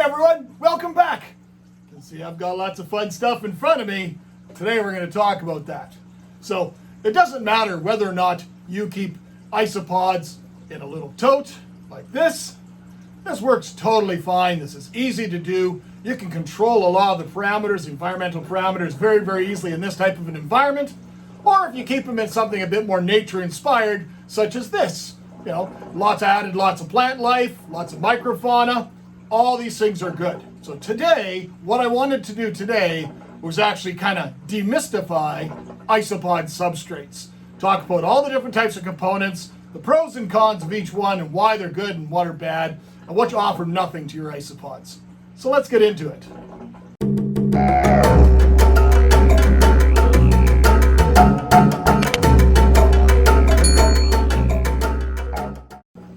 everyone, welcome back. You can see I've got lots of fun stuff in front of me. Today we're going to talk about that. So it doesn't matter whether or not you keep isopods in a little tote like this. This works totally fine. This is easy to do. You can control a lot of the parameters, environmental parameters, very easily in this type of an environment. Or if you keep them in something a bit more nature inspired, such as this. You know, lots of plant life, lots of microfauna. All these things are good. So today, what I wanted to do today was actually kind of demystify ISOPOD substrates. Talk about all the different types of components, the pros and cons of each one, and why they're good and what are bad, and what you offer nothing to your isopods. So let's get into it.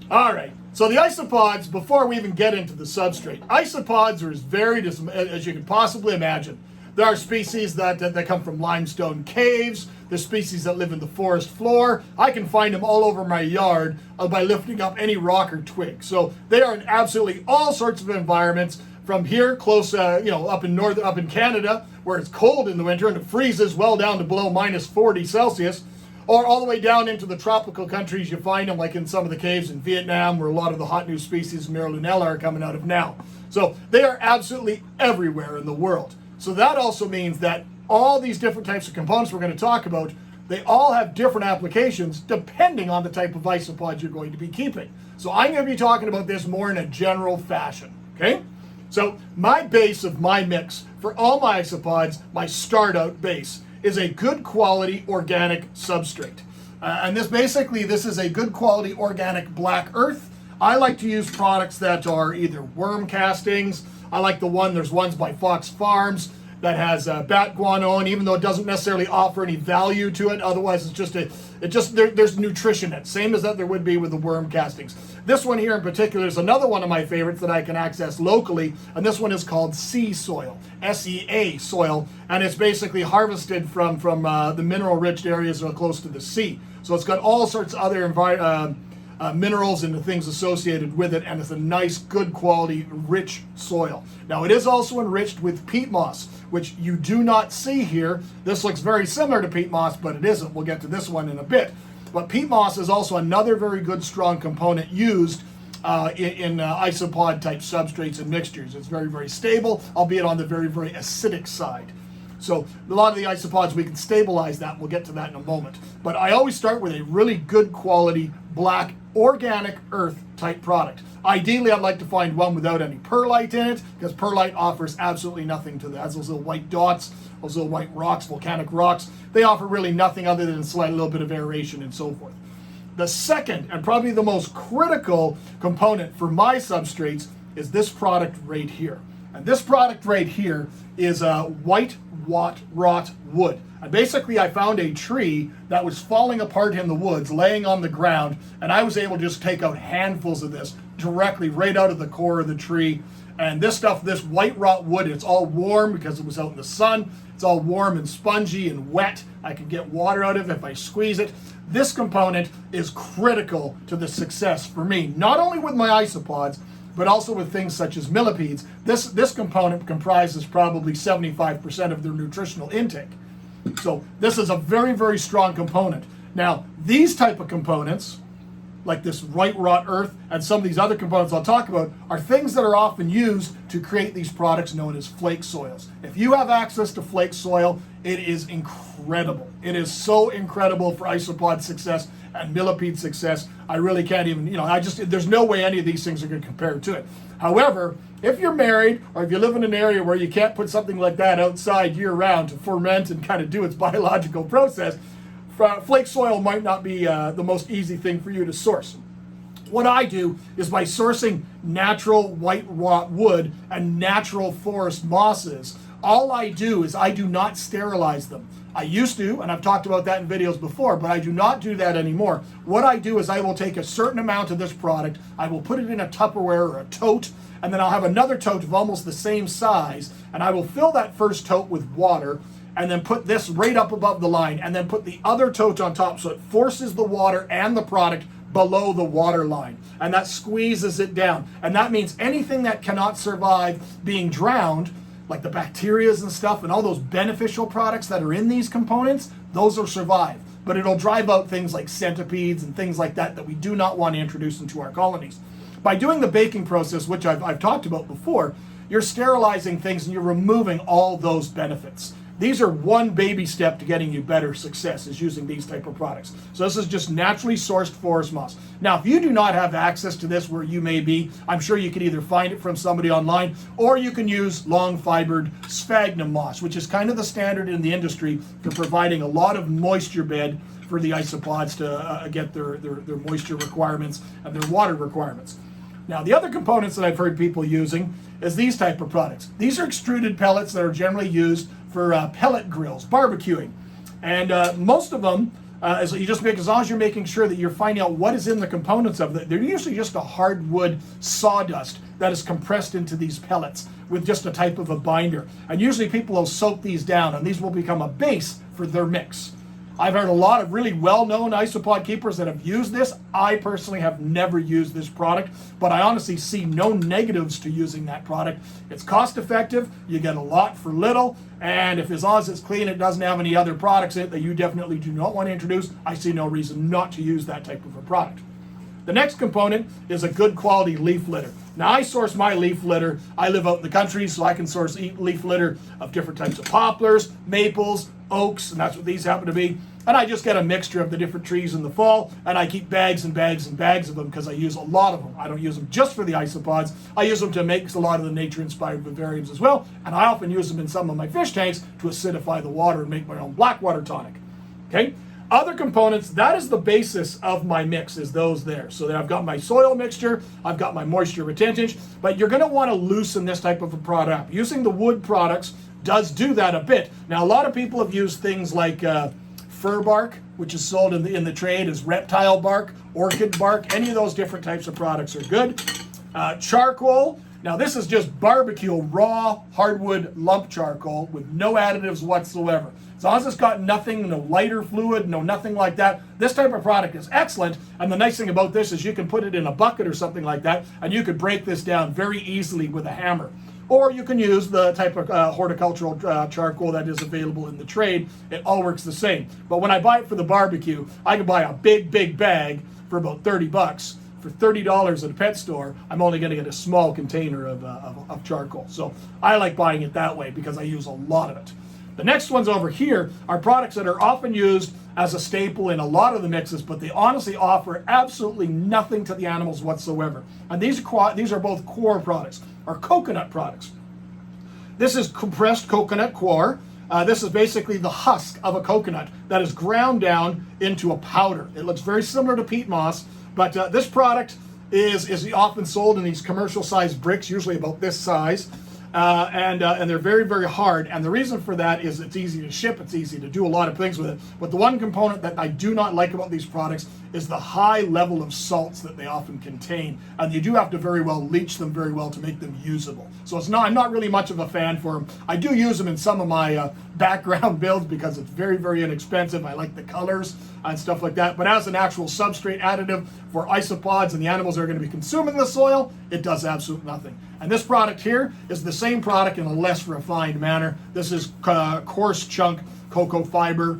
All right, so the isopods, before we even get into the substrate, isopods are as varied as you can possibly imagine. There are species that come from limestone caves. There's species that live in the forest floor. I can find them all over my yard by lifting up any rock or twig. So they are in absolutely all sorts of environments. From here, close, up in Canada, where it's cold in the winter and it freezes well down to below -40 Celsius, or all the way down into the tropical countries. You find them like in some of the caves in Vietnam, where a lot of the hot new species, Miralunella, are coming out of now. So they are absolutely everywhere in the world. So that also means that all these different types of components we're going to talk about, they all have different applications depending on the type of isopod you're going to be keeping. So I'm going to be talking about this more in a general fashion, okay? So my base of my mix for all my isopods, my start out base, is a good quality organic substrate. And this is a good quality organic black earth. I like to use products that are either worm castings. I like there's ones by Fox Farms that has bat guano, and even though it doesn't necessarily offer any value to it, otherwise there's nutrition in it, same as that there would be with the worm castings. This one here in particular is another one of my favorites that I can access locally, and this one is called sea soil, SEA soil, and it's basically harvested from the mineral-rich areas that are close to the sea. So it's got all sorts of other minerals and the things associated with it, and it's a nice, good quality, rich soil. Now it is also enriched with peat moss, which you do not see here. This looks very similar to peat moss, but it isn't. We'll get to this one in a bit. But peat moss is also another very good, strong component used in isopod type substrates and mixtures. It's very stable, albeit on the very acidic side. So a lot of the isopods, we can stabilize that. We'll get to that in a moment. But I always start with a really good quality black organic earth type product. Ideally, I'd like to find one without any perlite in it, because perlite offers absolutely nothing to that. Those little white dots, those little white rocks, volcanic rocks, they offer really nothing other than a slight little bit of aeration and so forth. The second, and probably the most critical component for my substrates, is this product right here. And this product right here is white rot wood. And basically, I found a tree that was falling apart in the woods, laying on the ground, and I was able to just take out handfuls of this directly right out of the core of the tree. And this stuff, this white rot wood, it's all warm because it was out in the sun. It's all warm and spongy and wet. I can get water out of it if I squeeze it. This component is critical to the success for me, not only with my isopods, but also with things such as millipedes. This component comprises probably 75% of their nutritional intake. So this is a very strong component. Now, these type of components, like this white rot earth and some of these other components I'll talk about, are things that are often used to create these products known as flake soils. If you have access to flake soil, it is incredible. It is so incredible for isopod success and millipede success. I really can't even, there's no way any of these things are going to compare to it. However, if you're married or if you live in an area where you can't put something like that outside year-round to ferment and kind of do its biological process, flake soil might not be the most easy thing for you to source. What I do is, by sourcing natural white rot wood and natural forest mosses, all I do is I do not sterilize them. I used to, and I've talked about that in videos before, but I do not do that anymore. What I do is I will take a certain amount of this product, I will put it in a Tupperware or a tote, and then I'll have another tote of almost the same size, and I will fill that first tote with water, and then put this right up above the line, and then put the other tote on top, so it forces the water and the product below the water line, and that squeezes it down. And that means anything that cannot survive being drowned, like the bacteria and stuff and all those beneficial products that are in these components, those will survive. But it'll drive out things like centipedes and things like that we do not want to introduce into our colonies. By doing the baking process, which I've talked about before, you're sterilizing things and you're removing all those benefits. These are one baby step to getting you better success, is using these type of products. So this is just naturally sourced forest moss. Now, if you do not have access to this where you may be, I'm sure you could either find it from somebody online, or you can use long fibered sphagnum moss, which is kind of the standard in the industry for providing a lot of moisture bed for the isopods to get their moisture requirements and their water requirements. Now, the other components that I've heard people using is these type of products. These are extruded pellets that are generally used for pellet grills, barbecuing. And most of them, as long as you're making sure that you're finding out what is in the components of it, they're usually just a hardwood sawdust that is compressed into these pellets with just a type of a binder. And usually people will soak these down, and these will become a base for their mix. I've heard a lot of really well-known isopod keepers that have used this. I personally have never used this product, but I honestly see no negatives to using that product. It's cost-effective, you get a lot for little, and as long as it's clean, it doesn't have any other products in it that you definitely do not want to introduce, I see no reason not to use that type of a product. The next component is a good quality leaf litter. Now, I source my leaf litter. I live out in the country, so I can source leaf litter of different types of poplars, maples, oaks, and that's what these happen to be. And I just get a mixture of the different trees in the fall, and I keep bags and bags and bags of them because I use a lot of them. I don't use them just for the isopods. I use them to make a lot of the nature-inspired vivariums as well, and I often use them in some of my fish tanks to acidify the water and make my own black water tonic. Okay? Other components, that is the basis of my mix, is those there. So I've got my soil mixture, I've got my moisture retention, but you're going to want to loosen this type of a product up. Using the wood products does do that a bit. Now, a lot of people have used things like fir bark, which is sold in the trade as reptile bark, orchid bark. Any of those different types of products are good. Charcoal. Now, this is just barbecue, raw hardwood lump charcoal with no additives whatsoever. As long as it's got nothing, no lighter fluid, nothing like that, this type of product is excellent. And the nice thing about this is you can put it in a bucket or something like that, and you could break this down very easily with a hammer. Or you can use the type of horticultural charcoal that is available in the trade. It all works the same. But when I buy it for the barbecue, I can buy a big bag for about $30. For $30 at a pet store, I'm only going to get a small container of charcoal. So I like buying it that way because I use a lot of it. The next ones over here are products that are often used as a staple in a lot of the mixes, but they honestly offer absolutely nothing to the animals whatsoever. And these are both core products, or coconut products. This is compressed coconut coir. This is basically the husk of a coconut that is ground down into a powder. It looks very similar to peat moss, but this product is often sold in these commercial-sized bricks, usually about this size. And they're very hard, and the reason for that is it's easy to ship, it's easy to do a lot of things with it, but the one component that I do not like about these products is the high level of salts that they often contain, and you do have to very well leach them very well to make them usable. So I'm not really much of a fan for them. I do use them in some of my background builds because it's very inexpensive. I like the colors and stuff like that, but as an actual substrate additive for isopods and the animals that are going to be consuming the soil, it does absolutely nothing. And this product here is the same product in a less refined manner. This is coarse chunk cocoa fiber.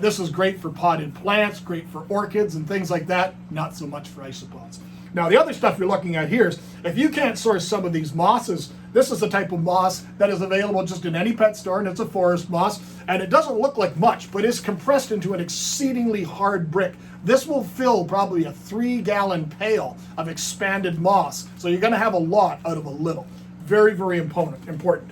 This is great for potted plants, great for orchids and things like that, not so much for isopods. Now, the other stuff you're looking at here is, if you can't source some of these mosses, this is the type of moss that is available just in any pet store, and it's a forest moss, and it doesn't look like much, but it's compressed into an exceedingly hard brick. This will fill probably a 3-gallon pail of expanded moss, so you're going to have a lot out of a little. Very important.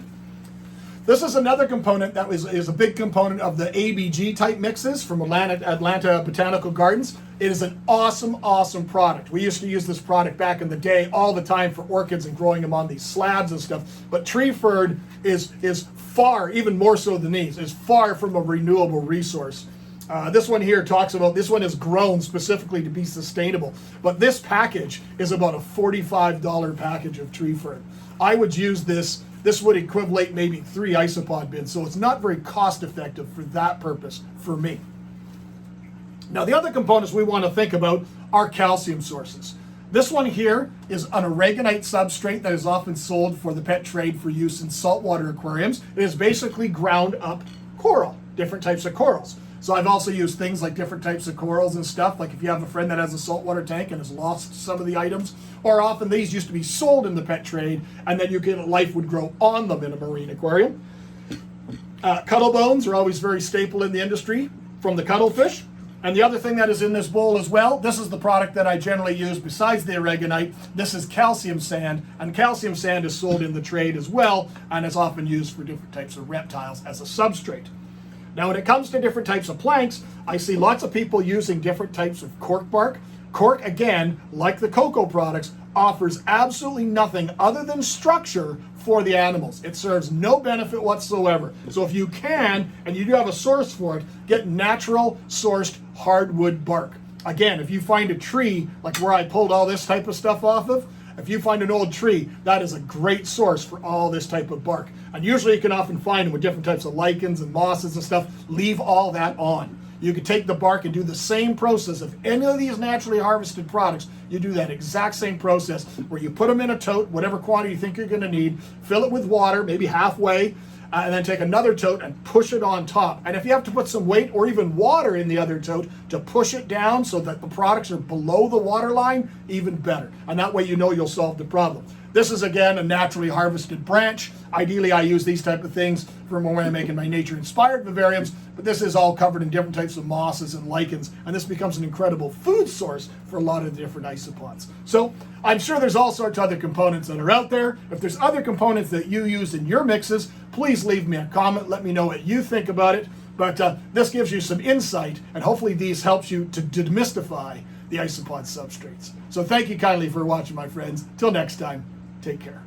This is another component that is a big component of the ABG type mixes from Atlanta Botanical Gardens. It is an awesome product. We used to use this product back in the day all the time for orchids and growing them on these slabs and stuff. But tree fern is far, even more so than these, is far from a renewable resource. This one here talks about, this one is grown specifically to be sustainable. But this package is about a $45 package of tree fern. I would use this. This would equivalent maybe 3 isopod bins, so it's not very cost effective for that purpose for me. Now, the other components we want to think about are calcium sources. This one here is an aragonite substrate that is often sold for the pet trade for use in saltwater aquariums. It is basically ground up coral, different types of corals. So I've also used things like different types of corals and stuff, like if you have a friend that has a saltwater tank and has lost some of the items, or often these used to be sold in the pet trade, and then life would grow on them in a marine aquarium. Cuttle bones are always very staple in the industry from the cuttlefish. And the other thing that is in this bowl as well, this is the product that I generally use besides the aragonite. This is calcium sand, and calcium sand is sold in the trade as well, and is often used for different types of reptiles as a substrate. Now, when it comes to different types of planks, I see lots of people using different types of cork bark. Cork, again, like the cocoa products, offers absolutely nothing other than structure for the animals. It serves no benefit whatsoever. So if you can, and you do have a source for it, get natural sourced hardwood bark. Again, if you find a tree, like where I pulled all this type of stuff off of, if you find an old tree, that is a great source for all this type of bark. And usually you can often find them with different types of lichens and mosses and stuff. Leave all that on. You could take the bark and do the same process of any of these naturally harvested products. You do that exact same process where you put them in a tote, whatever quantity you think you're going to need, fill it with water, maybe halfway, and then take another tote and push it on top. And if you have to put some weight or even water in the other tote to push it down so that the products are below the water line, even better. And that way you know you'll solve the problem. This is, again, a naturally harvested branch. Ideally, I use these type of things for when I'm making my nature-inspired vivariums, but this is all covered in different types of mosses and lichens, and this becomes an incredible food source for a lot of the different isopods. So I'm sure there's all sorts of other components that are out there. If there's other components that you use in your mixes, please leave me a comment. Let me know what you think about it. But this gives you some insight, and hopefully these helps you to demystify the isopod substrates. So thank you kindly for watching, my friends. Till next time, take care.